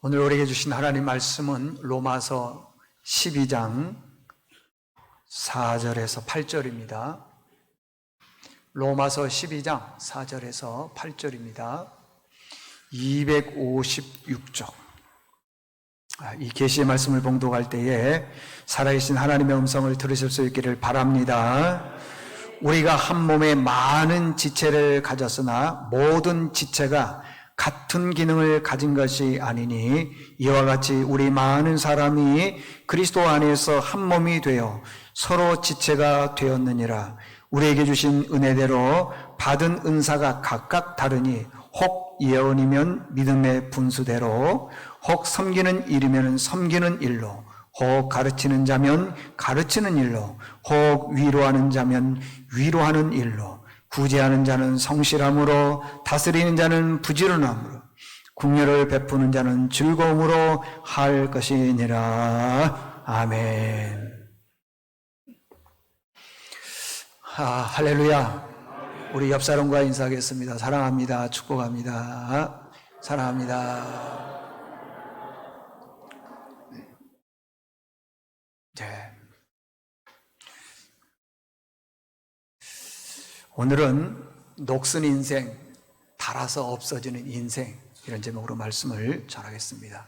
오늘 우리에게 주신 하나님 말씀은 로마서 12장 4절에서 8절입니다. 로마서 12장 4절에서 8절입니다. 256쪽. 이 계시의 말씀을 봉독할 때에 살아계신 하나님의 음성을 들으실 수 있기를 바랍니다. 우리가 한 몸에 많은 지체를 가졌으나 모든 지체가 같은 기능을 가진 것이 아니니 이와 같이 우리 많은 사람이 그리스도 안에서 한 몸이 되어 서로 지체가 되었느니라. 우리에게 주신 은혜대로 받은 은사가 각각 다르니 혹 예언이면 믿음의 분수대로, 혹 섬기는 일이면 섬기는 일로, 혹 가르치는 자면 가르치는 일로, 혹 위로하는 자면 위로하는 일로, 구제하는 자는 성실함으로, 다스리는 자는 부지런함으로, 긍휼을 베푸는 자는 즐거움으로 할 것이니라. 아멘. 할렐루야. 우리 옆 사람과 인사하겠습니다. 사랑합니다. 축복합니다. 사랑합니다. 네. 오늘은 녹슨 인생, 닳아서 없어지는 인생, 이런 제목으로 말씀을 전하겠습니다.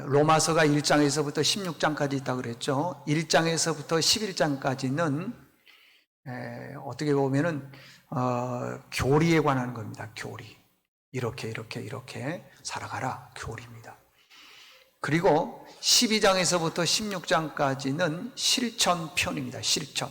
로마서가 1장에서부터 16장까지 있다고 그랬죠. 1장에서부터 11장까지는 어떻게 보면은 교리에 관한 겁니다. 교리. 이렇게 살아가라. 교리입니다. 그리고 12장에서부터 16장까지는 실천편입니다. 실천.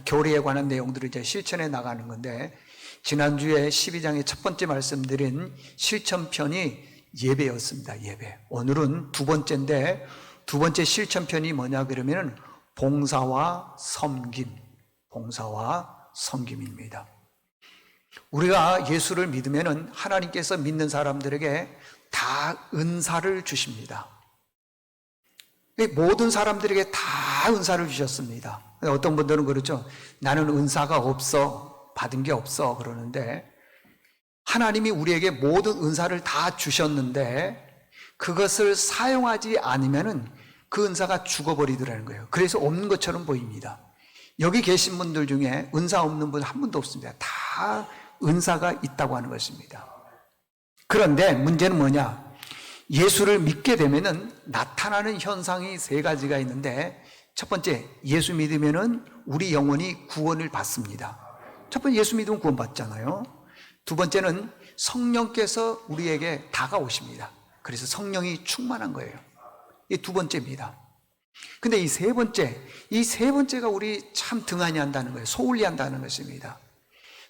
교리에 관한 내용들을 이제 실천해 나가는 건데, 지난주에 12장의 첫 번째 말씀드린 실천편이 예배였습니다. 예배. 오늘은 두 번째인데, 두 번째 실천편이 뭐냐 그러면은 봉사와 섬김. 봉사와 섬김입니다. 우리가 예수를 믿으면은 하나님께서 믿는 사람들에게 다 은사를 주십니다. 모든 사람들에게 다 은사를 주셨습니다. 어떤 분들은 그렇죠. 나는 은사가 없어, 받은 게 없어 그러는데, 하나님이 우리에게 모든 은사를 다 주셨는데 그것을 사용하지 않으면은 그 은사가 죽어버리더라는 거예요. 그래서 없는 것처럼 보입니다. 여기 계신 분들 중에 은사 없는 분 한 분도 없습니다. 다 은사가 있다고 하는 것입니다. 그런데 문제는 뭐냐? 예수를 믿게 되면은 나타나는 현상이 세 가지가 있는데, 첫 번째, 예수 믿으면은 우리 영혼이 구원을 받습니다. 첫 번째, 예수 믿으면 구원받잖아요. 두 번째는 성령께서 우리에게 다가오십니다. 그래서 성령이 충만한 거예요. 이게 두 번째입니다. 근데 이 세 번째가 우리 참 등한히 한다는 거예요. 소홀히 한다는 것입니다.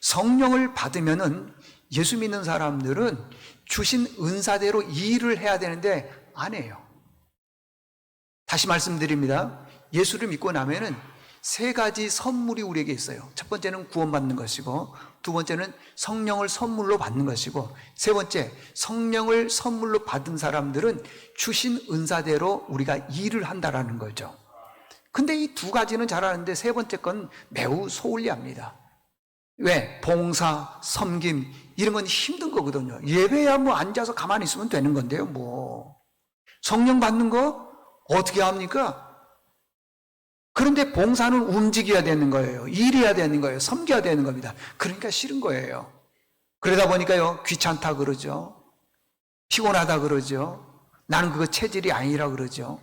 성령을 받으면은 예수 믿는 사람들은 주신 은사대로 일을 해야 되는데 안 해요. 다시 말씀드립니다. 예수를 믿고 나면은 세 가지 선물이 우리에게 있어요. 첫 번째는 구원받는 것이고, 두 번째는 성령을 선물로 받는 것이고, 세 번째, 성령을 선물로 받은 사람들은 주신 은사대로 우리가 일을 한다라는 거죠. 근데 이 두 가지는 잘하는데 세 번째 건 매우 소홀히 합니다. 왜? 봉사, 섬김, 이런 건 힘든 거거든요. 예배야 뭐 앉아서 가만히 있으면 되는 건데요, 뭐. 성령 받는 거 어떻게 합니까? 그런데 봉사는 움직여야 되는 거예요. 일해야 되는 거예요. 섬겨야 되는 겁니다. 그러니까 싫은 거예요. 그러다 보니까요, 귀찮다 그러죠. 피곤하다 그러죠. 나는 그거 체질이 아니라 그러죠.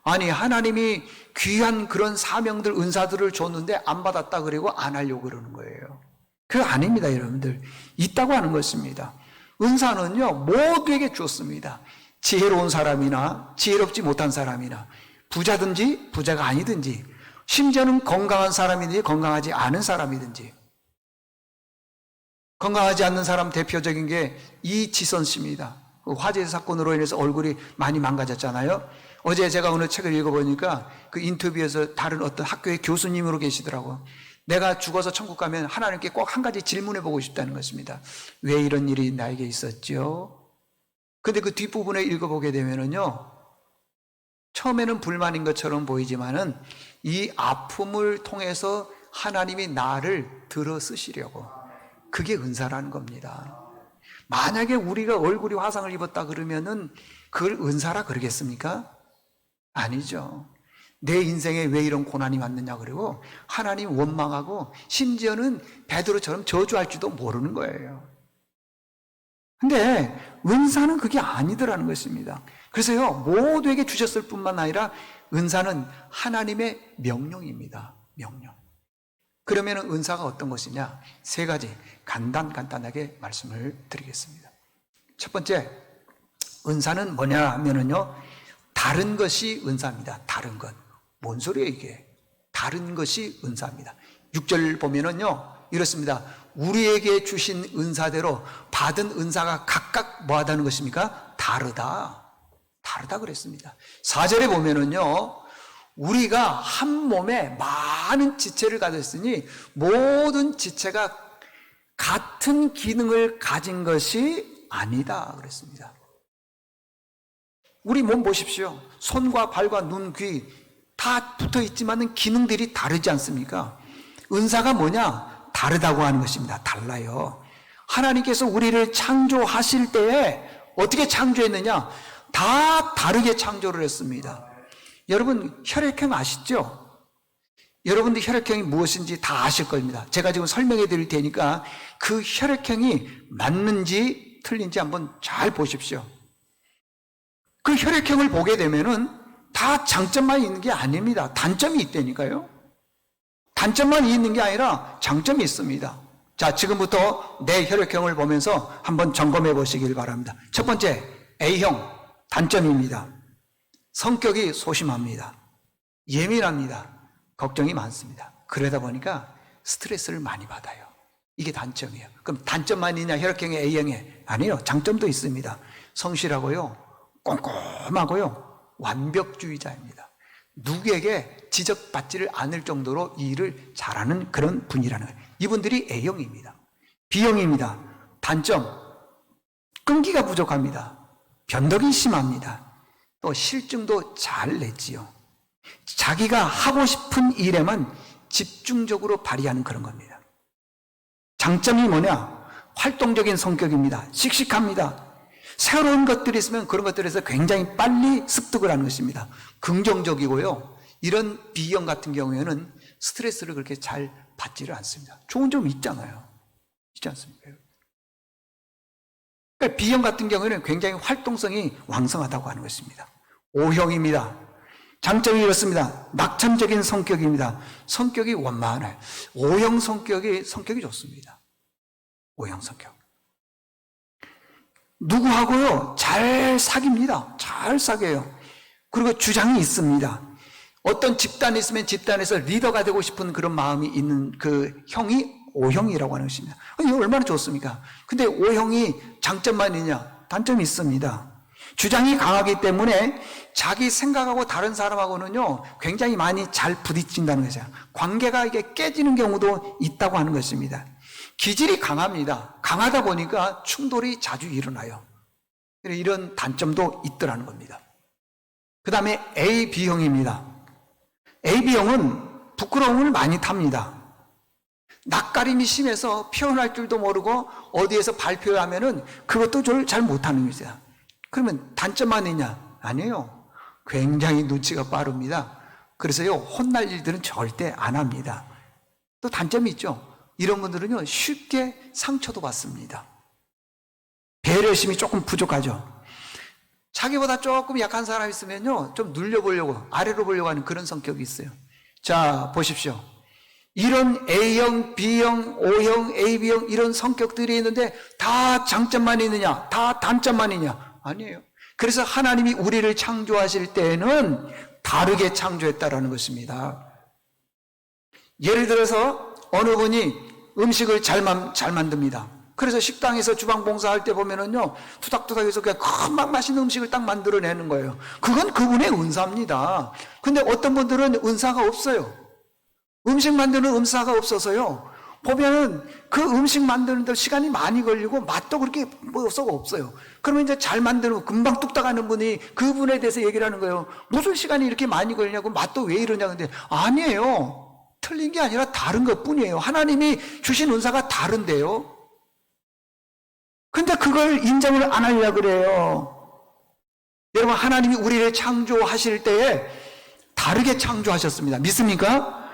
아니, 하나님이 귀한 그런 사명들, 은사들을 줬는데 안 받았다 그러고 안 하려고 그러는 거예요. 그거 아닙니다, 여러분들. 있다고 하는 것입니다. 은사는요, 모두에게 줬습니다. 지혜로운 사람이나 지혜롭지 못한 사람이나, 부자든지 부자가 아니든지, 심지어는 건강한 사람이든지 건강하지 않은 사람이든지. 건강하지 않는 사람 대표적인 게 이지선 씨입니다. 화재 사건으로 인해서 얼굴이 많이 망가졌잖아요. 어제 제가 오늘 책을 읽어보니까 그 인터뷰에서 다른 어떤 학교의 교수님으로 계시더라고요. 내가 죽어서 천국 가면 하나님께 꼭 한 가지 질문해보고 싶다는 것입니다. 왜 이런 일이 나에게 있었죠? 근데 그 뒷부분에 읽어보게 되면은요, 처음에는 불만인 것처럼 보이지만은 이 아픔을 통해서 하나님이 나를 들어 쓰시려고, 그게 은사라는 겁니다. 만약에 우리가 얼굴이 화상을 입었다 그러면은 그걸 은사라 그러겠습니까? 아니죠. 내 인생에 왜 이런 고난이 왔느냐 그러고 하나님 원망하고 심지어는 베드로처럼 저주할 줄도 모르는 거예요. 근데 은사는 그게 아니더라는 것입니다. 그래서요, 모두에게 주셨을 뿐만 아니라 은사는 하나님의 명령입니다. 명령. 그러면 은사가 어떤 것이냐? 세 가지 간단하게 말씀을 드리겠습니다. 첫 번째, 은사는 뭐냐 하면은요, 다른 것이 은사입니다. 다른 것. 뭔 소리예요 이게? 다른 것이 은사입니다. 6절 보면은요 이렇습니다. 우리에게 주신 은사대로 받은 은사가 각각 뭐하다는 것입니까? 다르다 그랬습니다. 4절에 보면은요 우리가 한 몸에 많은 지체를 가졌으니 모든 지체가 같은 기능을 가진 것이 아니다 그랬습니다. 우리 몸 보십시오. 손과 발과 눈, 귀 다 붙어 있지만 기능들이 다르지 않습니까? 은사가 뭐냐? 다르다고 하는 것입니다. 달라요. 하나님께서 우리를 창조하실 때에 어떻게 창조했느냐? 다 다르게 창조를 했습니다. 여러분 혈액형 아시죠? 여러분들 혈액형이 무엇인지 다 아실 겁니다. 제가 지금 설명해 드릴 테니까 그 혈액형이 맞는지 틀린지 한번 잘 보십시오. 그 혈액형을 보게 되면은 다 장점만 있는 게 아닙니다. 단점이 있다니까요. 단점만 있는 게 아니라 장점이 있습니다. 자, 지금부터 내 혈액형을 보면서 한번 점검해 보시길 바랍니다. 첫 번째, A형, 단점입니다. 성격이 소심합니다. 예민합니다. 걱정이 많습니다. 그러다 보니까 스트레스를 많이 받아요. 이게 단점이에요. 그럼 단점만 있냐, 혈액형의 A형에? 아니요, 장점도 있습니다. 성실하고요, 꼼꼼하고요, 완벽주의자입니다. 누구에게 지적받지를 않을 정도로 이 일을 잘하는 그런 분이라는 거예요. 이분들이 A형입니다. B형입니다. 단점, 끈기가 부족합니다. 변덕이 심합니다. 또 실증도 잘 냈지요. 자기가 하고 싶은 일에만 집중적으로 발휘하는 그런 겁니다. 장점이 뭐냐? 활동적인 성격입니다. 씩씩합니다. 새로운 것들이 있으면 그런 것들에서 굉장히 빨리 습득을 하는 것입니다. 긍정적이고요. 이런 B형 같은 경우에는 스트레스를 그렇게 잘 받지를 않습니다. 좋은 점이 있잖아요. 있지 않습니까? 그러니까 B형 같은 경우에는 굉장히 활동성이 왕성하다고 하는 것입니다. O형입니다. 장점이 이렇습니다. 낙천적인 성격입니다. 성격이 원만해요. O형 성격이 좋습니다. O형 성격. 누구하고요? 잘 사깁니다. 잘 사귀어요. 그리고 주장이 있습니다. 어떤 집단이 있으면 집단에서 리더가 되고 싶은 그런 마음이 있는 그 형이 O형이라고 하는 것입니다. 이거 얼마나 좋습니까? 근데 O형이 장점만 있냐? 단점이 있습니다. 주장이 강하기 때문에 자기 생각하고 다른 사람하고는요, 굉장히 많이 잘 부딪힌다는 거죠. 관계가 이게 깨지는 경우도 있다고 하는 것입니다. 기질이 강합니다. 강하다 보니까 충돌이 자주 일어나요. 이런 단점도 있더라는 겁니다. 그 다음에 AB형입니다. AB형은 부끄러움을 많이 탑니다. 낯가림이 심해서 표현할 줄도 모르고 어디에서 발표하면은 그것도 잘 못하는 것이야. 그러면 단점만 있냐? 아니에요. 굉장히 눈치가 빠릅니다. 그래서요, 혼날 일들은 절대 안 합니다. 또 단점이 있죠. 이런 분들은요, 쉽게 상처도 받습니다. 배려심이 조금 부족하죠. 자기보다 조금 약한 사람이 있으면요, 좀 눌려보려고, 아래로 보려고 하는 그런 성격이 있어요. 자, 보십시오. 이런 A형, B형, O형, AB형 이런 성격들이 있는데 다 장점만 있느냐? 다 단점만 있냐? 아니에요. 그래서 하나님이 우리를 창조하실 때에는 다르게 창조했다라는 것입니다. 예를 들어서 어느 분이 음식을 잘 만듭니다. 그래서 식당에서 주방 봉사할 때 보면은요, 투닥투닥해서 그냥 큰 맛있는 음식을 딱 만들어내는 거예요. 그건 그분의 은사입니다. 근데 어떤 분들은 은사가 없어요. 음식 만드는 은사가 없어서요, 보면은 그 음식 만드는데 시간이 많이 걸리고 맛도 그렇게 뭐가 없어요. 그러면 이제 잘 만드는 금방 뚝딱 하는 분이 그분에 대해서 얘기를 하는 거예요. 무슨 시간이 이렇게 많이 걸리냐고, 맛도 왜 이러냐. 근데 아니에요. 틀린 게 아니라 다른 것 뿐이에요. 하나님이 주신 은사가 다른데요. 근데 그걸 인정을 안 하려고 그래요. 여러분, 하나님이 우리를 창조하실 때에 다르게 창조하셨습니다. 믿습니까?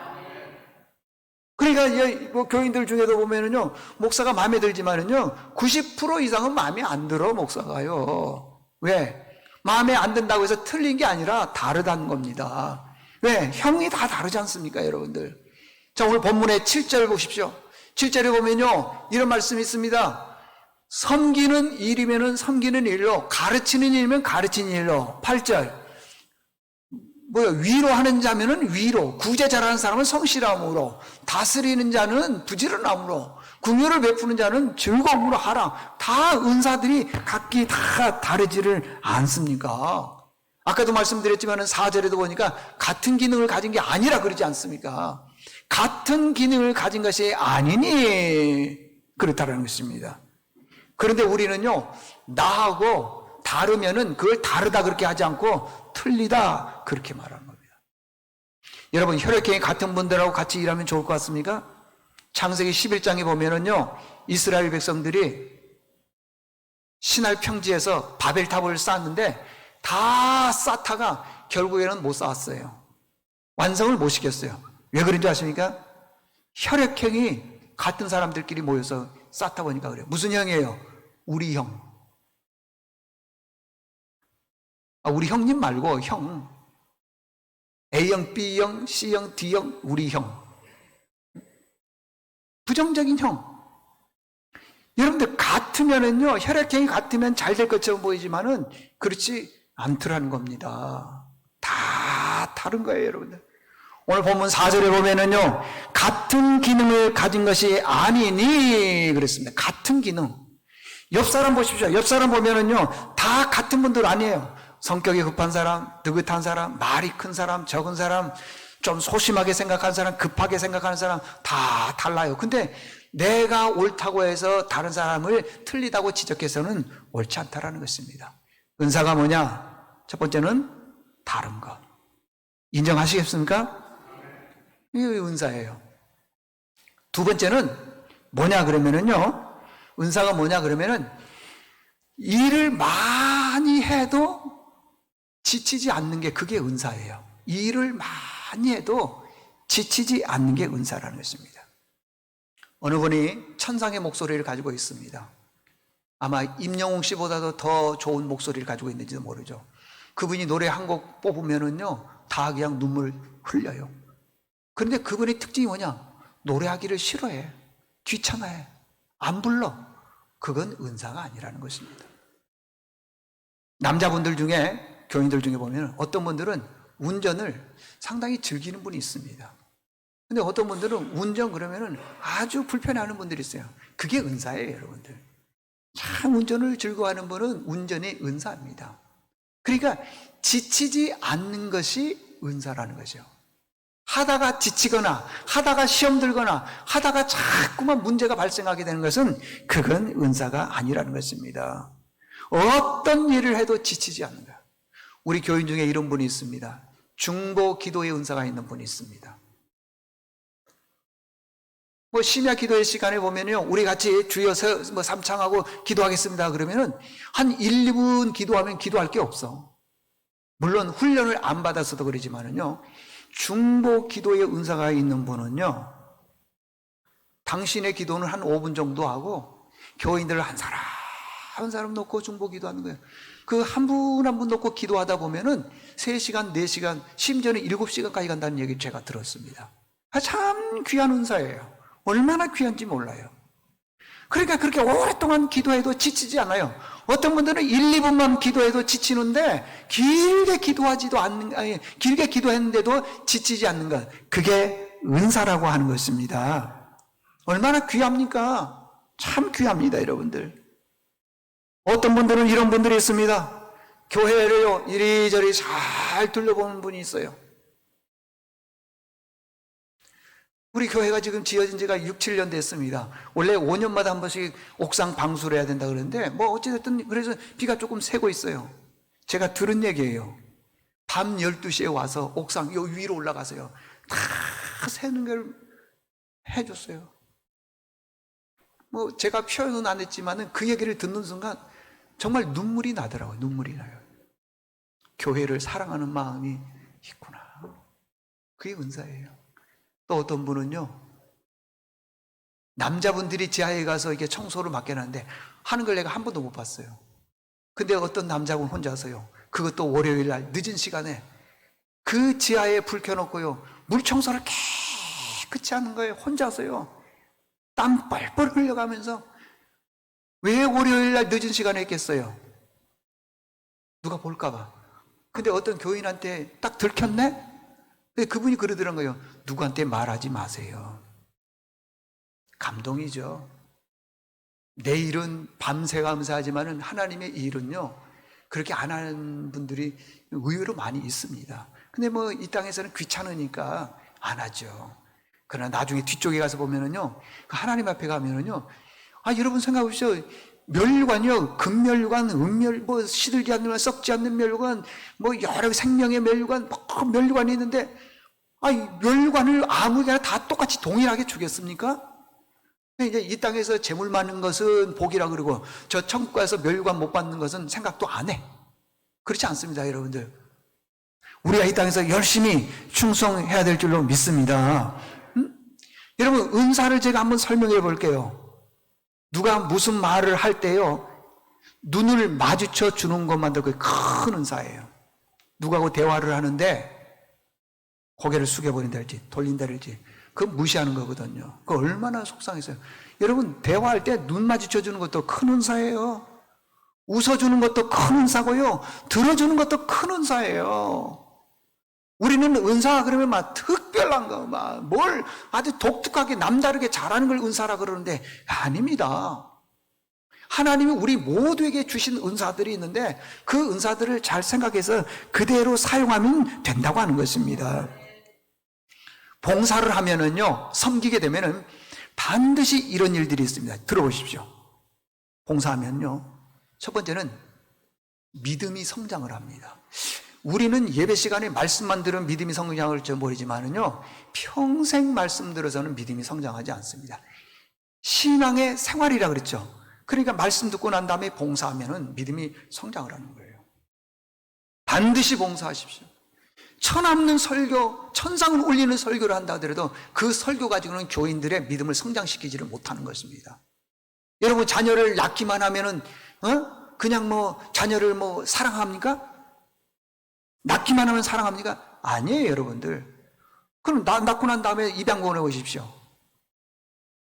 그러니까 뭐 교인들 중에도 보면은요, 목사가 마음에 들지만은요, 90% 이상은 마음에 안 들어, 목사가요. 왜? 마음에 안 든다고 해서 틀린 게 아니라 다르다는 겁니다. 왜? 형이 다 다르지 않습니까, 여러분들? 자, 오늘 본문의 7절 보십시오. 7절에 보면요, 이런 말씀이 있습니다. 섬기는 일이면은 섬기는 일로, 가르치는 일이면 가르치는 일로. 8절. 위로하는 자면은 위로, 구제 잘하는 사람은 성실함으로, 다스리는 자는 부지런함으로, 긍휼을 베푸는 자는 즐거움으로 하라. 다 은사들이 각기 다 다르지를 않습니까? 아까도 말씀드렸지만은 4절에도 보니까 같은 기능을 가진 게 아니라 그러지 않습니까? 같은 기능을 가진 것이 아니니 그렇다는 것입니다. 그런데 우리는요, 나하고 다르면은 그걸 다르다 그렇게 하지 않고 틀리다 그렇게 말하는 겁니다. 여러분, 혈액형이 같은 분들하고 같이 일하면 좋을 것 같습니까? 창세기 11장에 보면은요, 이스라엘 백성들이 신할 평지에서 바벨탑을 쌓았는데 다 쌓다가 결국에는 못 쌓았어요. 완성을 못 시켰어요. 왜 그런지 아십니까? 혈액형이 같은 사람들끼리 모여서 쌓다 보니까 그래요. 무슨 형이에요? 우리 형. 우리 형님 말고 형. A형, B형, C형, D형, 우리 형. 부정적인 형. 여러분들 같으면은요, 혈액형이 같으면 잘 될 것처럼 보이지만은 그렇지 않더라는 겁니다. 다 다른 거예요, 여러분들. 오늘 본문 4절에 보면은요, 같은 기능을 가진 것이 아니니 그랬습니다. 같은 기능. 옆 사람 보십시오. 옆 사람 보면은요, 다 같은 분들 아니에요. 성격이 급한 사람, 느긋한 사람, 말이 큰 사람, 적은 사람, 좀 소심하게 생각하는 사람, 급하게 생각하는 사람 다 달라요. 근데 내가 옳다고 해서 다른 사람을 틀리다고 지적해서는 옳지 않다라는 것입니다. 은사가 뭐냐? 첫 번째는 다른 것. 인정하시겠습니까? 이게 은사예요. 두 번째는 뭐냐 그러면은요, 은사가 뭐냐 그러면은 일을 많이 해도 지치지 않는 게 그게 은사예요. 일을 많이 해도 지치지 않는 게 은사라는 것입니다. 어느 분이 천상의 목소리를 가지고 있습니다. 아마 임영웅 씨보다도 더 좋은 목소리를 가지고 있는지도 모르죠. 그분이 노래 한 곡 뽑으면은요, 다 그냥 눈물 흘려요. 그런데 그분의 특징이 뭐냐? 노래하기를 싫어해. 귀찮아해. 안 불러. 그건 은사가 아니라는 것입니다. 남자분들 중에, 교인들 중에 보면 어떤 분들은 운전을 상당히 즐기는 분이 있습니다. 근데 어떤 분들은 운전 그러면은 아주 불편해하는 분들이 있어요. 그게 은사예요, 여러분들. 참 운전을 즐거워하는 분은 운전의 은사입니다. 그러니까 지치지 않는 것이 은사라는 거죠. 하다가 지치거나 하다가 시험 들거나 하다가 자꾸만 문제가 발생하게 되는 것은 그건 은사가 아니라는 것입니다. 어떤 일을 해도 지치지 않는 거예요. 우리 교인 중에 이런 분이 있습니다. 중보 기도의 은사가 있는 분이 있습니다. 심야 기도의 시간에 보면요, 우리 같이 주여서 삼창하고 기도하겠습니다 그러면은 한 1, 2분 기도하면 기도할 게 없어. 물론 훈련을 안 받아서도 그러지만은요, 중보 기도의 은사가 있는 분은요, 당신의 기도는 한 5분 정도 하고 교인들을 한 사람 한 사람 놓고 중보 기도하는 거예요. 그 한 분 한 분 놓고 기도하다 보면은 3시간, 4시간, 심지어는 7시간까지 간다는 얘기를 제가 들었습니다. 참 귀한 은사예요. 얼마나 귀한지 몰라요. 그러니까 그렇게 오랫동안 기도해도 지치지 않아요. 어떤 분들은 1, 2분만 기도해도 지치는데 길게 기도하지도 않는, 아니, 길게 기도했는데도 지치지 않는 것. 그게 은사라고 하는 것입니다. 얼마나 귀합니까? 참 귀합니다, 여러분들. 어떤 분들은 이런 분들이 있습니다. 교회를요, 이리저리 잘 둘러보는 분이 있어요. 우리 교회가 지금 지어진 지가 6, 7년 됐습니다. 원래 5년마다 한 번씩 옥상 방수를 해야 된다 그러는데, 어찌됐든, 그래서 비가 조금 새고 있어요. 제가 들은 얘기예요. 밤 12시에 와서 옥상, 요 위로 올라가서요, 다 새는 걸 해줬어요. 뭐 제가 표현은 안 했지만은 그 얘기를 듣는 순간 정말 눈물이 나더라고요. 눈물이 나요. 교회를 사랑하는 마음이 있구나. 그게 은사예요. 또 어떤 분은요, 남자분들이 지하에 가서 이렇게 청소를 맡겨놨는데 하는 걸 내가 한 번도 못 봤어요. 근데 어떤 남자분 혼자서요, 그것도 월요일 날 늦은 시간에 그 지하에 불 켜놓고요, 물 청소를 깨끗이 하는 거예요. 혼자서요. 땀 뻘뻘 흘려가면서. 왜 월요일 날 늦은 시간에 했겠어요? 누가 볼까봐. 근데 어떤 교인한테 딱 들켰네? 근데 그분이 그러더란 거예요. 누구한테 말하지 마세요. 감동이죠. 내 일은 밤새 감사하지만은 하나님의 일은요, 그렇게 안 하는 분들이 의외로 많이 있습니다. 근데 뭐 이 땅에서는 귀찮으니까 안 하죠. 그러나 나중에 뒤쪽에 가서 보면은요, 하나님 앞에 가면은요, 여러분 생각해 보십시오. 멸관이요, 금멸관, 은멸, 뭐 시들지 않는 멸관, 썩지 않는 멸관, 뭐 여러 생명의 멸관, 뭐 멸관이 있는데, 멸관을 아무개나 다 똑같이 동일하게 주겠습니까? 이제 이 땅에서 재물 많은 것은 복이라 그러고, 저 천국 가서 멸관 못 받는 것은 생각도 안 해. 그렇지 않습니다, 여러분들. 우리가 이 땅에서 열심히 충성해야 될 줄로 믿습니다. 여러분, 은사를 제가 한번 설명해 볼게요. 누가 무슨 말을 할 때요, 눈을 마주쳐 주는 것만도 그게 큰 은사예요. 누구하고 대화를 하는데 고개를 숙여버린다든지 돌린다든지 그거 무시하는 거거든요. 그거 얼마나 속상했어요. 여러분, 대화할 때 눈 마주쳐 주는 것도 큰 은사예요. 웃어주는 것도 큰 은사고요, 들어주는 것도 큰 은사예요. 우리는 은사가 그러면 막 특별한 거, 막 뭘 아주 독특하게 남다르게 잘하는 걸 은사라 그러는데 아닙니다. 하나님이 우리 모두에게 주신 은사들이 있는데 그 은사들을 잘 생각해서 그대로 사용하면 된다고 하는 것입니다. 봉사를 하면은요, 섬기게 되면은 반드시 이런 일들이 있습니다. 들어보십시오. 봉사하면요, 첫 번째는 믿음이 성장을 합니다. 우리는 예배 시간에 말씀만 들으면 믿음이 성장할 줄 모르지만은요, 평생 말씀 들어서는 믿음이 성장하지 않습니다. 신앙의 생활이라 그랬죠. 그러니까 말씀 듣고 난 다음에 봉사하면은 믿음이 성장을 하는 거예요. 반드시 봉사하십시오. 천없는 설교, 천상을 울리는 설교를 한다 하더라도 그 설교 가지고는 교인들의 믿음을 성장시키지를 못하는 것입니다. 여러분, 자녀를 낳기만 하면은 그냥 뭐 자녀를 뭐 사랑합니까? 낳기만 하면 사랑합니까? 아니에요, 여러분들. 그럼 낳고 난 다음에 입양 보내보십시오.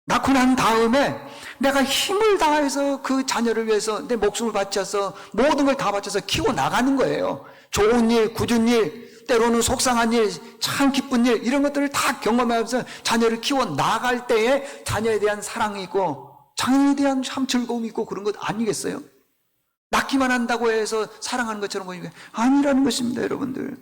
낳고 난 다음에 내가 힘을 다해서 그 자녀를 위해서 내 목숨을 바쳐서 모든 걸 다 바쳐서 키워 나가는 거예요. 좋은 일, 굳은 일, 때로는 속상한 일, 참 기쁜 일, 이런 것들을 다 경험하면서 자녀를 키워 나갈 때에 자녀에 대한 사랑이 있고 자녀에 대한 참 즐거움이 있고 그런 것 아니겠어요? 낳기만 한다고 해서 사랑하는 것처럼 보이는 게 아니라는 것입니다, 여러분들.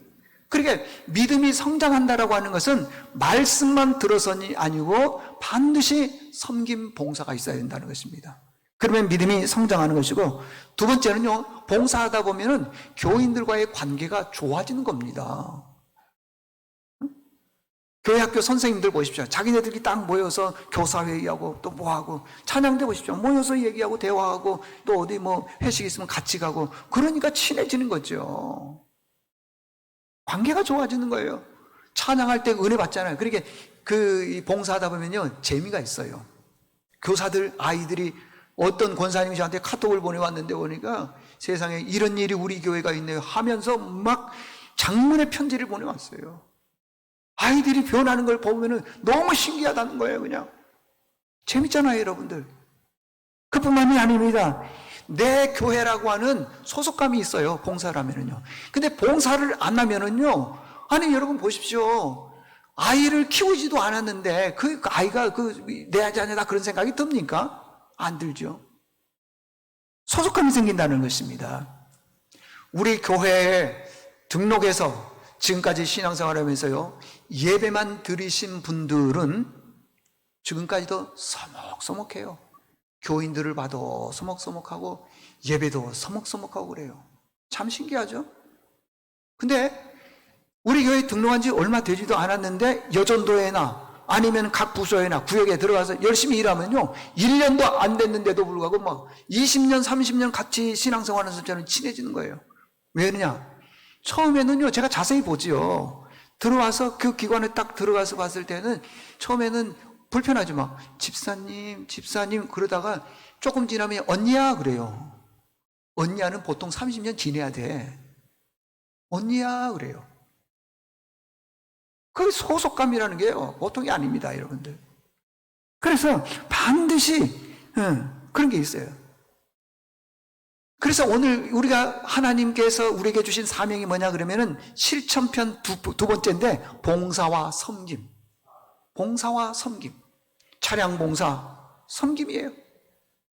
그러니까 믿음이 성장한다라고 하는 것은 말씀만 들어서니 아니고 반드시 섬김 봉사가 있어야 된다는 것입니다. 그러면 믿음이 성장하는 것이고, 두 번째는요, 봉사하다 보면은 교인들과의 관계가 좋아지는 겁니다. 교회 학교 선생님들 보십시오. 자기네들이 딱 모여서 교사회의하고 또 뭐하고, 찬양대 보십시오. 모여서 얘기하고 대화하고 또 어디 뭐 회식 있으면 같이 가고, 그러니까 친해지는 거죠. 관계가 좋아지는 거예요. 찬양할 때 은혜 받잖아요. 그러니까 그 봉사하다 보면요, 재미가 있어요. 교사들, 아이들이 어떤 권사님이 저한테 카톡을 보내왔는데 보니까 세상에 이런 일이 우리 교회가 있네요 하면서 막 장문의 편지를 보내왔어요. 아이들이 변하는 걸 보면은 너무 신기하다는 거예요, 그냥. 재밌잖아요, 여러분들. 그뿐만이 아닙니다. 내 교회라고 하는 소속감이 있어요, 봉사를 하면은요. 근데 봉사를 안 하면은요, 아니, 여러분 보십시오. 아이를 키우지도 않았는데 그 아이가 내 자녀다 그런 생각이 듭니까? 안 들죠. 소속감이 생긴다는 것입니다. 우리 교회에 등록해서 지금까지 신앙생활하면서요, 예배만 드리신 분들은 지금까지도 서먹서먹해요. 교인들을 봐도 서먹서먹하고 예배도 서먹서먹하고 그래요. 참 신기하죠? 근데 우리 교회 등록한 지 얼마 되지도 않았는데 여전도회나 아니면 각 부서에나 구역에 들어가서 열심히 일하면요, 1년도 안 됐는데도 불구하고 막 20년, 30년 같이 신앙생활하면서 저는 친해지는 거예요. 왜 그러냐? 처음에는요, 제가 자세히 보지요. 들어와서 그 기관에 딱 들어가서 봤을 때는 처음에는 불편하죠. 막 집사님 그러다가 조금 지나면 언니야 그래요. 언니야는 보통 30년 지내야 돼. 언니야 그래요. 그 소속감이라는 게요, 보통이 아닙니다, 여러분들. 그래서 반드시 그런 게 있어요. 그래서 오늘 우리가 하나님께서 우리에게 주신 사명이 뭐냐 그러면은 실천편 두 번째인데 봉사와 섬김. 봉사와 섬김. 차량 봉사, 섬김이에요.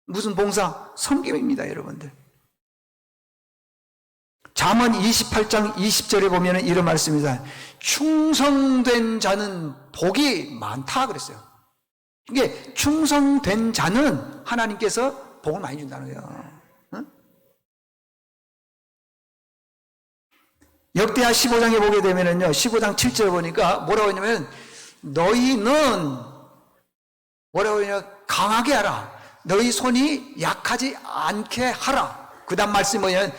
무슨 봉사? 섬김입니다, 여러분들. 잠언 28장 20절에 보면 이런 말씀입니다. 충성된 자는 복이 많다 그랬어요. 이게 충성된 자는 하나님께서 복을 많이 준다는 거예요. 응? 역대하 15장에 보게 되면은요, 15장 7절에 보니까 뭐라고 하냐면, 너희는 뭐라고 하냐, 강하게 하라. 너희 손이 약하지 않게 하라. 그 다음 말씀이 뭐냐면,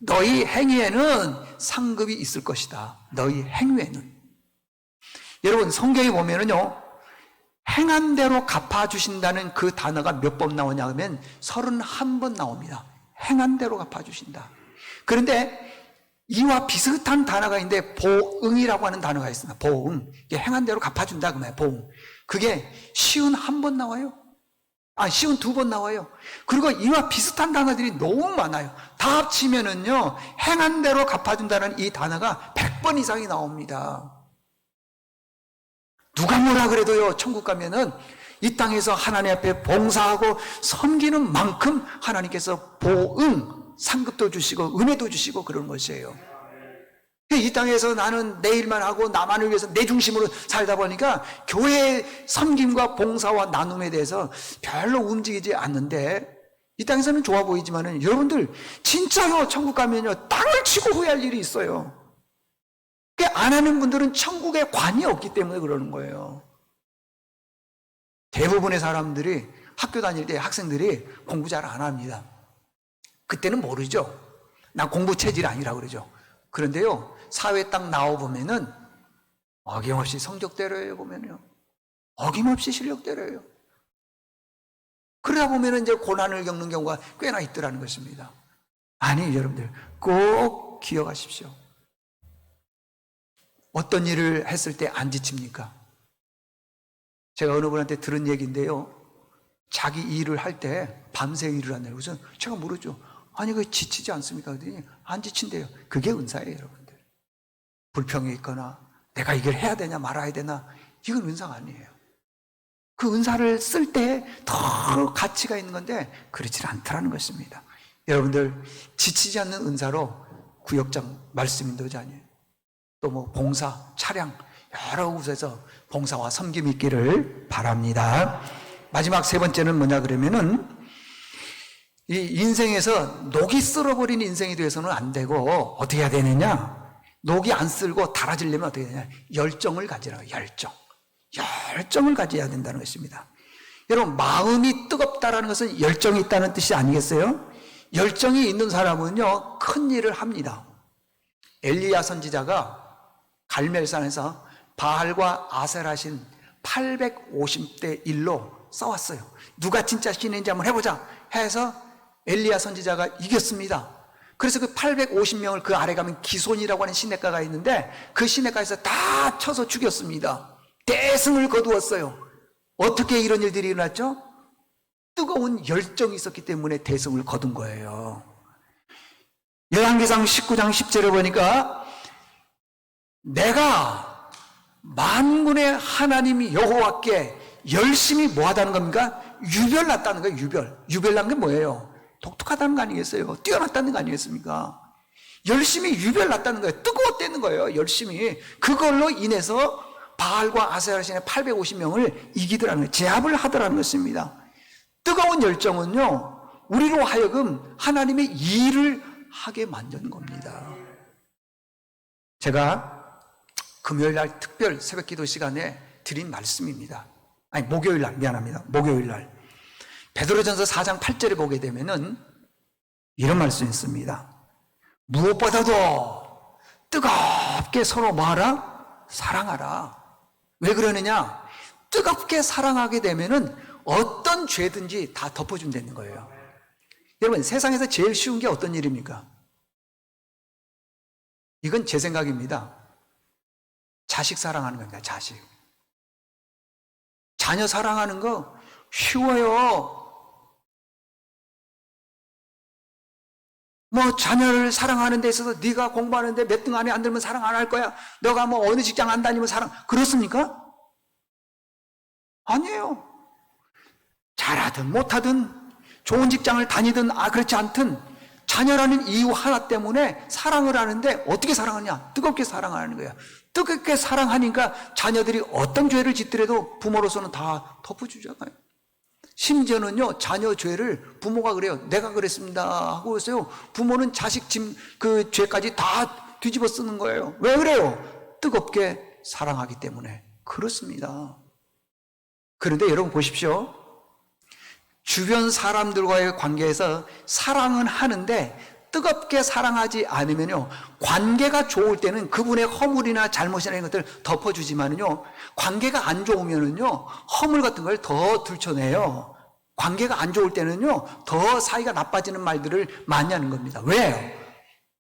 너희 행위에는 상급이 있을 것이다. 너희 행위에는. 여러분, 성경에 보면은요, 행한 대로 갚아주신다는 그 단어가 몇 번 나오냐 하면 31번 나옵니다. 행한 대로 갚아주신다. 그런데 이와 비슷한 단어가 있는데 보응이라고 하는 단어가 있습니다. 보응. 행한 대로 갚아준다 그 말이에요. 보응. 그게 51번 나와요. 쉬운 2번 나와요. 그리고 이와 비슷한 단어들이 너무 많아요. 다 합치면은요, 행한 대로 갚아준다는 이 단어가 100번 이상이 나옵니다. 누가 뭐라 그래도요, 천국 가면은 이 땅에서 하나님 앞에 봉사하고 섬기는 만큼 하나님께서 보응, 상급도 주시고 은혜도 주시고 그런 것이에요. 이 땅에서 나는 내 일만 하고 나만을 위해서 내 중심으로 살다 보니까 교회의 섬김과 봉사와 나눔에 대해서 별로 움직이지 않는데, 이 땅에서는 좋아 보이지만은 여러분들 진짜요, 천국 가면요, 땅을 치고 후회할 일이 있어요. 안 하는 분들은 천국에 관이 없기 때문에 그러는 거예요. 대부분의 사람들이 학교 다닐 때 학생들이 공부 잘 안 합니다. 그때는 모르죠. 나 공부 체질 아니라고 그러죠. 그런데요, 사회에 딱 나와보면은 어김없이 성적대로예요. 보면요, 어김없이 실력대로예요. 그러다 보면은 이제 고난을 겪는 경우가 꽤나 있더라는 것입니다. 아니, 여러분들 꼭 기억하십시오. 어떤 일을 했을 때 안 지칩니까? 제가 어느 분한테 들은 얘기인데요, 자기 일을 할 때 밤새 일을 한다고. 그래서 제가 물었죠. 아니, 그 지치지 않습니까? 그랬더니 안 지친대요. 그게 은사예요, 여러분들. 불평이 있거나 내가 이걸 해야 되냐 말아야 되나, 이건 은사가 아니에요. 그 은사를 쓸 때 더 가치가 있는 건데 그렇지 않다라는 것입니다. 여러분들 지치지 않는 은사로 구역장 말씀인도지 아니에요. 또 뭐 봉사, 차량 여러 곳에서 봉사와 섬김이 있기를 바랍니다. 마지막 세 번째는 뭐냐 그러면은, 이 인생에서 녹이 쓸어버린 인생이 되어서는 안 되고 어떻게 해야 되느냐, 녹이 안 쓸고 달아지려면 어떻게 되냐, 열정을 가지라고. 열정을 가져야 된다는 것입니다. 여러분, 마음이 뜨겁다라는 것은 열정이 있다는 뜻이 아니겠어요? 열정이 있는 사람은요, 큰 일을 합니다. 엘리야 선지자가 갈멜산에서 바알과 아세라신 850대 1로 싸웠어요. 누가 진짜 신인지 한번 해보자 해서 엘리야 선지자가 이겼습니다. 그래서 그 850명을 그 아래 가면 기손이라고 하는 시냇가가 있는데 그 시냇가에서 다 쳐서 죽였습니다. 대승을 거두었어요. 어떻게 이런 일들이 일어났죠? 뜨거운 열정이 있었기 때문에 대승을 거둔 거예요. 열왕기상 19장 10절에 보니까 내가 만군의 하나님 여호와께 열심히 뭐 하다는 겁니까? 유별났다는 거예요. 유별난 게 뭐예요? 독특하다는 거 아니겠어요? 뛰어났다는 거 아니겠습니까? 열심히 유별났다는 거예요. 뜨거웠다는 거예요. 열심히. 그걸로 인해서 바알과 아세라신의 850명을 이기더라는 거예요. 제압을 하더라는 것입니다. 뜨거운 열정은요, 우리로 하여금 하나님의 일을 하게 만드는 겁니다. 제가 금요일 날 특별 새벽 기도 시간에 드린 말씀입니다. 아니, 목요일 날, 미안합니다. 목요일 날. 베드로전서 4장 8절에 보게 되면은 이런 말씀이 있습니다. 무엇보다도 뜨겁게 서로 뭐하라? 사랑하라. 왜 그러느냐? 뜨겁게 사랑하게 되면은 어떤 죄든지 다 덮어준다는 거예요. 여러분, 세상에서 제일 쉬운 게 어떤 일입니까? 이건 제 생각입니다. 자식 사랑하는 겁니다. 자식. 자녀 사랑하는 거 쉬워요. 뭐 자녀를 사랑하는 데 있어서 네가 공부하는데 몇 등 안에 안 들면 사랑 안 할 거야. 너가 뭐 어느 직장 안 다니면 사랑. 그렇습니까? 아니에요. 잘하든 못하든 좋은 직장을 다니든 그렇지 않든 자녀라는 이유 하나 때문에 사랑을 하는데 어떻게 사랑하냐? 뜨겁게 사랑하는 거야. 뜨겁게 사랑하니까 자녀들이 어떤 죄를 짓더라도 부모로서는 다 덮어주잖아요. 심지어는요, 자녀 죄를 부모가 그래요. 내가 그랬습니다 하고 있어요. 부모는 자식 그 죄까지 다 뒤집어 쓰는 거예요. 왜 그래요? 뜨겁게 사랑하기 때문에. 그렇습니다. 그런데 여러분 보십시오. 주변 사람들과의 관계에서 사랑은 하는데 뜨겁게 사랑하지 않으면요, 관계가 좋을 때는 그분의 허물이나 잘못이나 이런 것들 덮어주지만은요, 관계가 안 좋으면은요, 허물 같은 걸 더 들춰내요. 관계가 안 좋을 때는요, 더 사이가 나빠지는 말들을 많이 하는 겁니다. 왜요?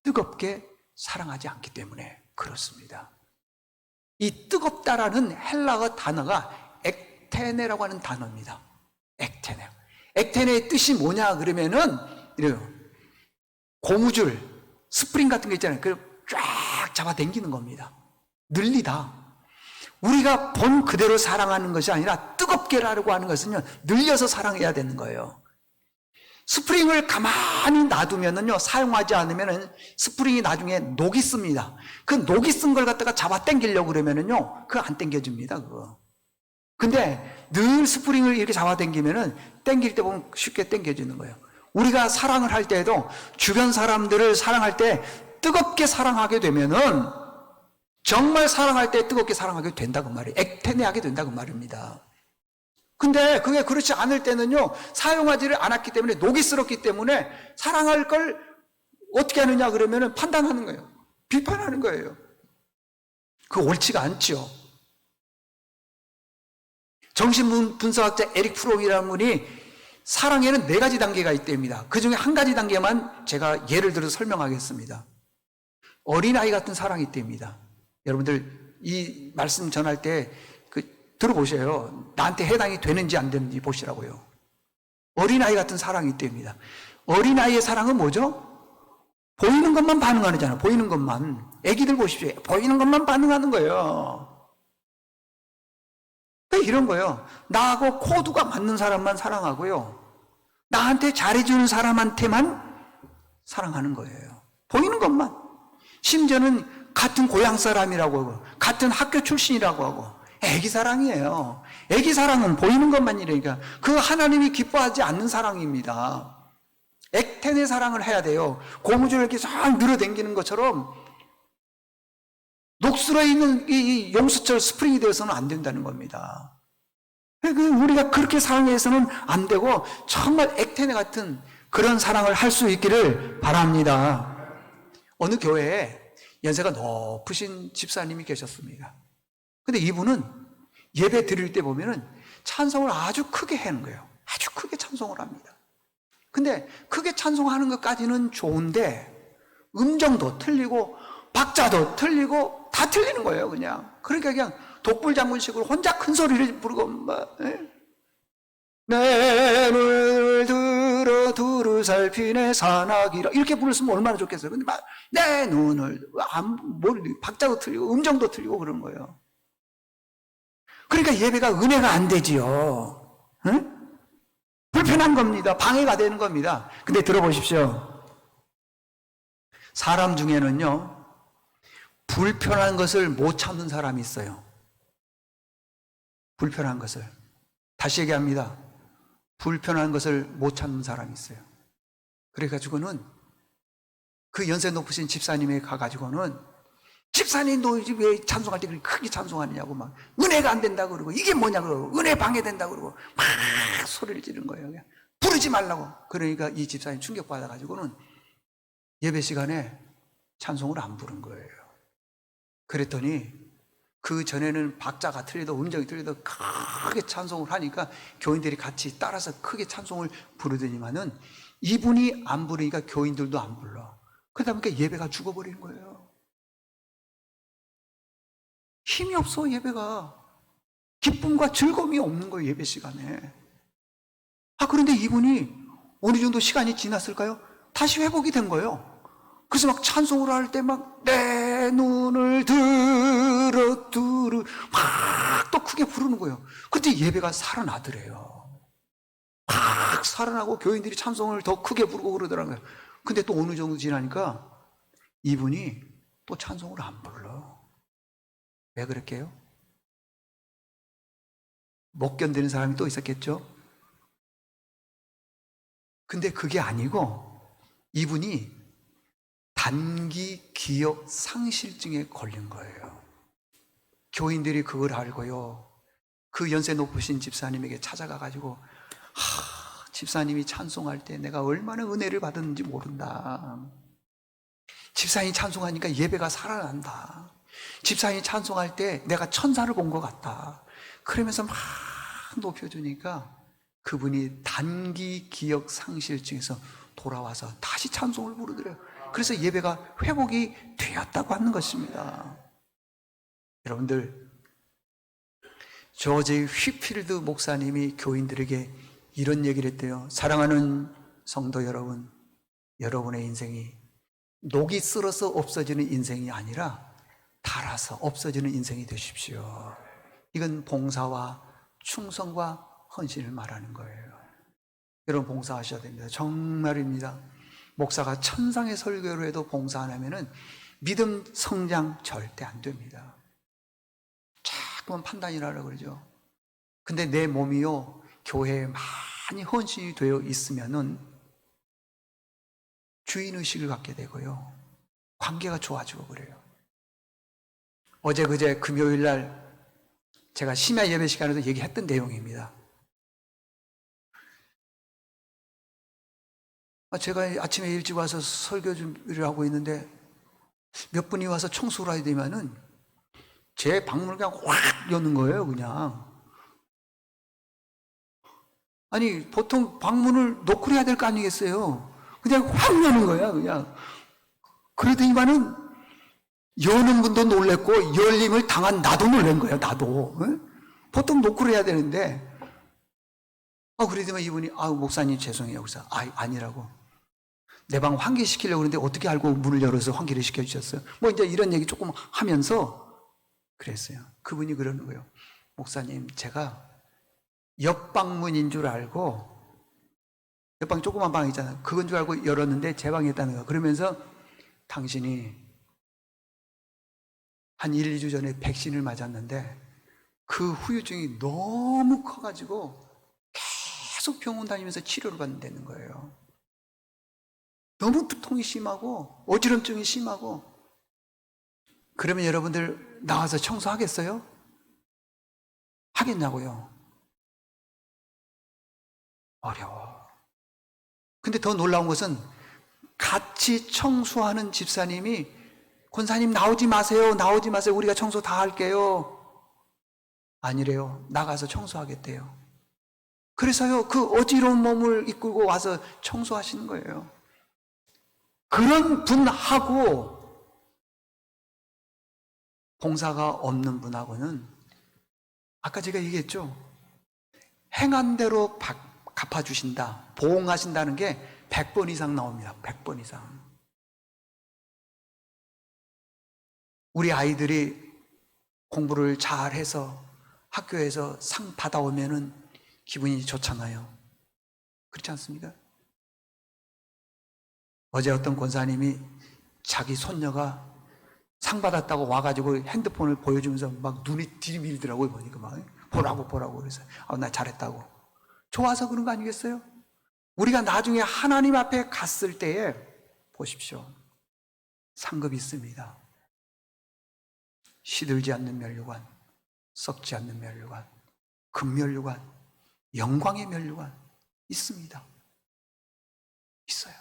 뜨겁게 사랑하지 않기 때문에 그렇습니다. 이 뜨겁다라는 헬라어 단어가 액테네라고 하는 단어입니다. 액테네. 액테네의 뜻이 뭐냐 그러면은 이래요. 고무줄, 스프링 같은 거 있잖아요. 그걸 쫙 잡아당기는 겁니다. 늘리다. 우리가 본 그대로 사랑하는 것이 아니라 뜨겁게라고 하는 것은요, 늘려서 사랑해야 되는 거예요. 스프링을 가만히 놔두면은요, 사용하지 않으면은 스프링이 나중에 녹이 씁니다. 그 녹이 쓴 걸 갖다가 잡아당기려고 그러면은요, 그거 안 당겨줍니다, 그거. 근데 늘 스프링을 이렇게 잡아당기면은 당길 때 보면 쉽게 당겨지는 거예요. 우리가 사랑을 할 때에도 주변 사람들을 사랑할 때 뜨겁게 사랑하게 되면은 정말 사랑할 때 뜨겁게 사랑하게 된다고 말이에요. 액테네하게 된다고 말입니다. 근데 그게 그렇지 않을 때는요, 사용하지를 않았기 때문에 녹이 쓸었기 때문에 사랑할 걸 어떻게 하느냐 그러면은 판단하는 거예요. 비판하는 거예요. 그거 옳지가 않죠. 정신분석학자 에릭 프롬이라는 분이 사랑에는 4가지 단계가 있답니다. 그 중에 한 가지 단계만 제가 예를 들어서 설명하겠습니다. 어린아이 같은 사랑이 있답니다. 여러분들 이 말씀 전할 때 들어보세요. 나한테 해당이 되는지 안 되는지 보시라고요. 어린아이 같은 사랑이 있답니다. 어린아이의 사랑은 뭐죠? 보이는 것만 반응하잖아요. 보이는 것만. 애기들 보십시오. 보이는 것만 반응하는 거예요. 이런 거예요. 나하고 코드가 맞는 사람만 사랑하고요, 나한테 잘해주는 사람한테만 사랑하는 거예요. 보이는 것만. 심지어는 같은 고향 사람이라고 하고 같은 학교 출신이라고 하고 애기 사랑이에요. 애기 사랑은 보이는 것만이라니까. 그 하나님이 기뻐하지 않는 사랑입니다. 액텐의 사랑을 해야 돼요. 고무줄을 이렇게 싹 늘어당기는 것처럼 녹슬어 있는 이 용수철 스프링이 되어서는 안 된다는 겁니다. 우리가 그렇게 사랑해서는 안 되고 정말 액테네 같은 그런 사랑을 할 수 있기를 바랍니다. 어느 교회에 연세가 높으신 집사님이 계셨습니다. 근데 이분은 예배 드릴 때 보면은 찬송을 아주 크게 하는 거예요. 아주 크게 찬송을 합니다. 근데 크게 찬송하는 것까지는 좋은데 음정도 틀리고 박자도 틀리고 다 틀리는 거예요, 그냥. 그러니까 그냥 독불장군식으로 혼자 큰 소리를 부르고 막, 내 눈을 들어 두루 살피네 사나기라 이렇게 부르면 얼마나 좋겠어요. 근데 막 내 눈을 박자도 틀리고 음정도 틀리고 그런 거예요. 그러니까 예배가 은혜가 안 되지요. 응? 불편한 겁니다. 방해가 되는 겁니다. 근데 들어보십시오. 사람 중에는요, 불편한 것을 못 참는 사람이 있어요. 불편한 것을. 다시 얘기합니다. 불편한 것을 못 참는 사람이 있어요. 그래가지고는 그 연세 높으신 집사님에 가가지고는 집사님 너 왜 찬송할 때 그렇게 크게 찬송하느냐고 막 은혜가 안 된다고 그러고 이게 뭐냐 그러고 은혜 방해된다고 그러고 막 소리를 지른 거예요. 그냥 부르지 말라고. 그러니까 이 집사님 충격받아가지고는 예배 시간에 찬송을 안 부른 거예요. 그랬더니 그 전에는 박자가 틀려도 음정이 틀려도 크게 찬송을 하니까 교인들이 같이 따라서 크게 찬송을 부르더니만은 이분이 안 부르니까 교인들도 안 불러. 그러다 보니까 예배가 죽어버리는 거예요. 힘이 없어, 예배가. 기쁨과 즐거움이 없는 거예요, 예배 시간에. 그런데 이분이 어느 정도 시간이 지났을까요? 다시 회복이 된 거예요. 그래서 막 찬송을 할 때 막 내 눈을 들어 막 또 크게 부르는 거예요. 그때 예배가 살아나더래요. 막 살아나고 교인들이 찬송을 더 크게 부르고 그러더라고요. 근데 또 어느 정도 지나니까 이분이 또 찬송을 안 불러. 왜 그럴게요? 못 견디는 사람이 또 있었겠죠? 근데 그게 아니고 이분이 단기 기억 상실증에 걸린 거예요. 교인들이 그걸 알고요. 그 연세 높으신 집사님에게 찾아가가지고 집사님이 찬송할 때 내가 얼마나 은혜를 받았는지 모른다. 집사님이 찬송하니까 예배가 살아난다. 집사님이 찬송할 때 내가 천사를 본 것 같다. 그러면서 막 높여주니까 그분이 단기 기억 상실증에서 돌아와서 다시 찬송을 부르더래요. 그래서 예배가 회복이 되었다고 하는 것입니다. 여러분들, 조지 휘필드 목사님이 교인들에게 이런 얘기를 했대요. 사랑하는 성도 여러분, 여러분의 인생이 녹이 쓸어서 없어지는 인생이 아니라 닳아서 없어지는 인생이 되십시오. 이건 봉사와 충성과 헌신을 말하는 거예요. 여러분 봉사하셔야 됩니다. 정말입니다. 목사가 천상의 설교로 해도 봉사 안 하면은 믿음 성장 절대 안 됩니다. 자꾸만 판단이라고 그러죠. 근데 내 몸이요 교회에 많이 헌신이 되어 있으면은 주인의식을 갖게 되고요 관계가 좋아지고 그래요. 어제 그제 금요일 날 제가 심야 예배 시간에도 얘기했던 내용입니다. 제가 아침에 일찍 와서 설교 준비를 하고 있는데 몇 분이 와서 청소를 하게 되면은 제 방문을 그냥 확 여는 거예요, 그냥. 아니, 보통 방문을 노크를 해야 될 거 아니겠어요? 그냥 확 여는 거야, 그냥. 그러더니만은 여는 분도 놀랬고 열림을 당한 나도 놀란 거예요, 나도. 보통 노크를 해야 되는데 그러더니만 이분이 목사님 죄송해요. 그래서 아니라고. 내 방 환기시키려고 그러는데 어떻게 알고 문을 열어서 환기를 시켜주셨어요? 뭐 이제 이런 얘기 조금 하면서 그랬어요. 그분이 그러는 거예요. 목사님, 제가 옆방문인 줄 알고, 옆방 조그만 방 있잖아요. 그건 줄 알고 열었는데 제 방에 있다는 거예요. 그러면서 당신이 한 1, 2주 전에 백신을 맞았는데 그 후유증이 너무 커가지고 계속 병원 다니면서 치료를 받는다는 거예요. 너무 두통이 심하고 어지럼증이 심하고. 그러면 여러분들 나와서 청소하겠어요? 하겠냐고요? 어려워. 근데 더 놀라운 것은 같이 청소하는 집사님이 권사님 나오지 마세요. 나오지 마세요. 우리가 청소 다 할게요. 아니래요. 나가서 청소하겠대요. 그래서요, 그 어지러운 몸을 이끌고 와서 청소하시는 거예요. 그런 분하고 봉사가 없는 분하고는 아까 제가 얘기했죠. 행한 대로 갚아주신다, 보응하신다는 게 100번 이상 나옵니다. 100번 이상. 우리 아이들이 공부를 잘해서 학교에서 상 받아오면은 기분이 좋잖아요. 그렇지 않습니까? 어제 어떤 권사님이 자기 손녀가 상 받았다고 와가지고 핸드폰을 보여주면서 막 눈이 들이밀더라고요. 보니까 막 보라고 그래서 나 잘했다고. 좋아서 그런 거 아니겠어요? 우리가 나중에 하나님 앞에 갔을 때에 보십시오. 상급이 있습니다. 시들지 않는 면류관, 썩지 않는 면류관, 금면류관, 영광의 면류관 있습니다. 있어요.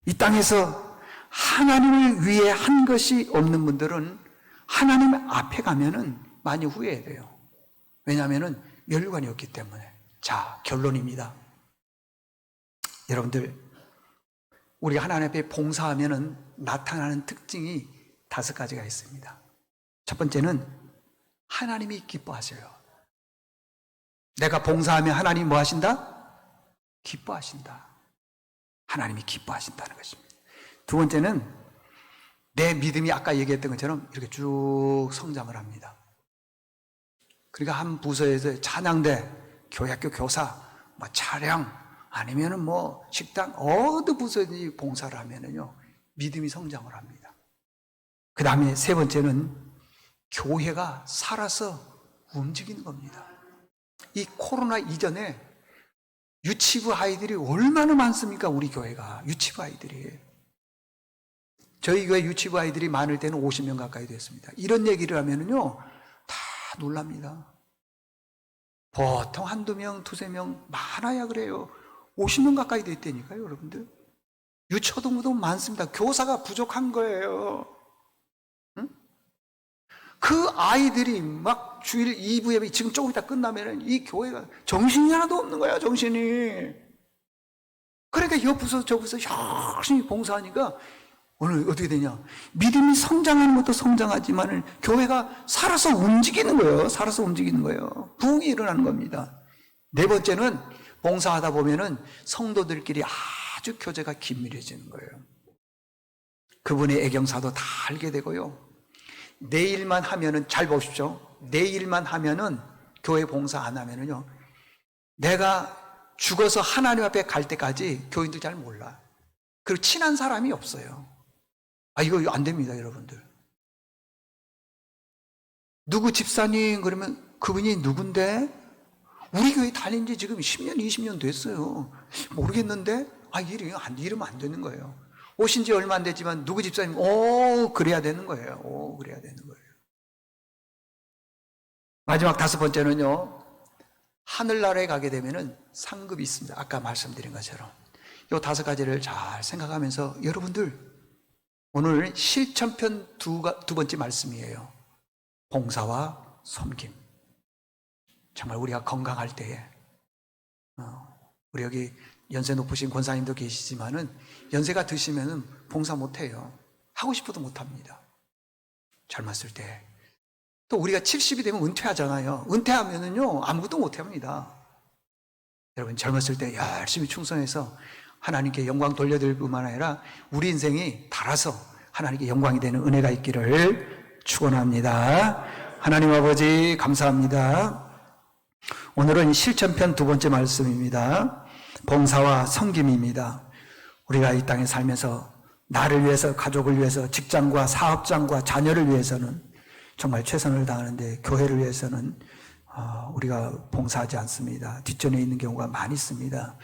이 땅에서 하나님을 위해 한 것이 없는 분들은 하나님 앞에 가면은 많이 후회해야 돼요. 왜냐하면은 면류관이 없기 때문에. 자, 결론입니다. 여러분들, 우리가 하나님 앞에 봉사하면은 나타나는 특징이 5가지가 있습니다. 첫 번째는 하나님이 기뻐하셔요. 내가 봉사하면 하나님이 뭐 하신다? 기뻐하신다. 하나님이 기뻐하신다는 것입니다. 두 번째는 내 믿음이 아까 얘기했던 것처럼 이렇게 쭉 성장을 합니다. 그러니까 한 부서에서 찬양대, 교회학교 교사, 뭐 차량, 아니면은 뭐 식당, 어느 부서든지 봉사를 하면은요, 믿음이 성장을 합니다. 그 다음에 세 번째는 교회가 살아서 움직이는 겁니다. 이 코로나 이전에 유치부 아이들이 얼마나 많습니까? 우리 교회가 유치부 아이들이. 저희 교회 유치부 아이들이 많을 때는 50명 가까이 됐습니다. 이런 얘기를 하면은요, 다 놀랍니다. 보통 한두 명, 두세 명 많아야 그래요. 50명 가까이 됐다니까요, 여러분들. 유초등부도 많습니다. 교사가 부족한 거예요. 응? 그 아이들이 막 주일 2부 예배 지금 조금 이따 끝나면은 이 교회가 정신이 하나도 없는 거야, 정신이. 그러니까 이 부서 저 부서 열심히 봉사하니까 오늘 어떻게 되냐? 믿음이 성장하는 것도 성장하지만 교회가 살아서 움직이는 거예요. 살아서 움직이는 거예요. 부흥이 일어나는 겁니다. 네 번째는 봉사하다 보면은 성도들끼리 아주 교제가 긴밀해지는 거예요. 그분의 애경사도 다 알게 되고요. 내일만 하면은, 잘 보십시오. 내일만 하면은, 교회 봉사 안 하면은요, 내가 죽어서 하나님 앞에 갈 때까지 교인들 잘 몰라. 그리고 친한 사람이 없어요. 아, 이거 안 됩니다, 여러분들. 누구 집사님, 그러면 그분이 누군데? 우리 교회 다닌 지 지금 10년, 20년 됐어요. 모르겠는데? 아, 이러면 안 되는 거예요. 오신 지 얼마 안 됐지만, 누구 집사님, 그래야 되는 거예요. 그래야 되는 거예요. 마지막 5번째는요, 하늘나라에 가게 되면은 상급이 있습니다. 아까 말씀드린 것처럼. 이 5가지를 잘 생각하면서 여러분들, 오늘 실천편 두 번째 말씀이에요. 봉사와 섬김. 정말 우리가 건강할 때에, 우리 여기 연세 높으신 권사님도 계시지만은 연세가 드시면은 봉사 못해요. 하고 싶어도 못합니다. 젊었을 때. 또 우리가 70이 되면 은퇴하잖아요. 은퇴하면은요, 아무것도 못합니다. 여러분, 젊었을 때 열심히 충성해서 하나님께 영광 돌려드릴 뿐만 아니라 우리 인생이 달아서 하나님께 영광이 되는 은혜가 있기를 축원합니다. 하나님 아버지 감사합니다. 오늘은 실천편 2번째 말씀입니다. 봉사와 섬김입니다. 우리가 이 땅에 살면서 나를 위해서, 가족을 위해서, 직장과 사업장과 자녀를 위해서는 정말 최선을 다하는데 교회를 위해서는 우리가 봉사하지 않습니다. 뒷전에 있는 경우가 많이 있습니다.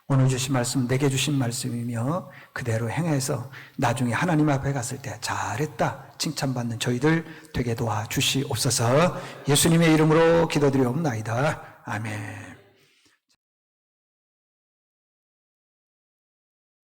오늘 주신 말씀, 내게 주신 말씀이며 그대로 행해서 나중에 하나님 앞에 갔을 때 잘했다 칭찬받는 저희들 되게 도와주시옵소서. 예수님의 이름으로 기도드리옵나이다. 아멘.